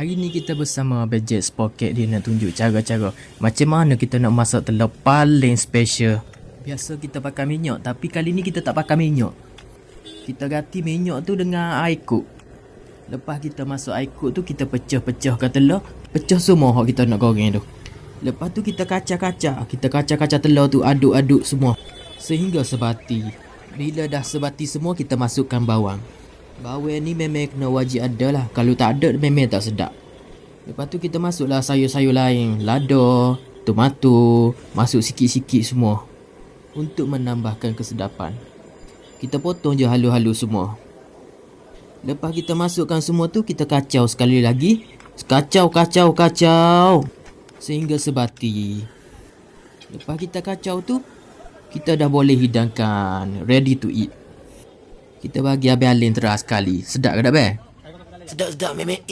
Hari ni kita bersama Budget Pocket. Dia nak tunjuk cara-cara macam mana kita nak masak telur paling special. Biasa kita pakai minyak, tapi kali ni kita tak pakai minyak. Kita ganti minyak tu dengan air kok. Lepas kita masuk air kok tu, kita pecah-pecahkan telur. Pecah semua hak kita nak goreng tu. Lepas tu kita kacau-kacau. Kita kacau-kacau telur tu, aduk-aduk semua sehingga sebati. Bila dah sebati semua, kita masukkan bawang. Bawang ni memang kena wajib ada lah. Kalau tak ada, memang tak sedap. Lepas tu kita masuklah sayur-sayur lain. Lada, tomato. Masuk sikit-sikit semua untuk menambahkan kesedapan. Kita potong je halus-halus semua. Lepas kita masukkan semua tu, kita kacau sekali lagi. Kacau sehingga sebati. Lepas kita kacau tu, kita dah boleh hidangkan. Ready to eat. Kita bagi Abang Alin terus sekali. Sedap ke tak, Abang? Sedap-sedap memang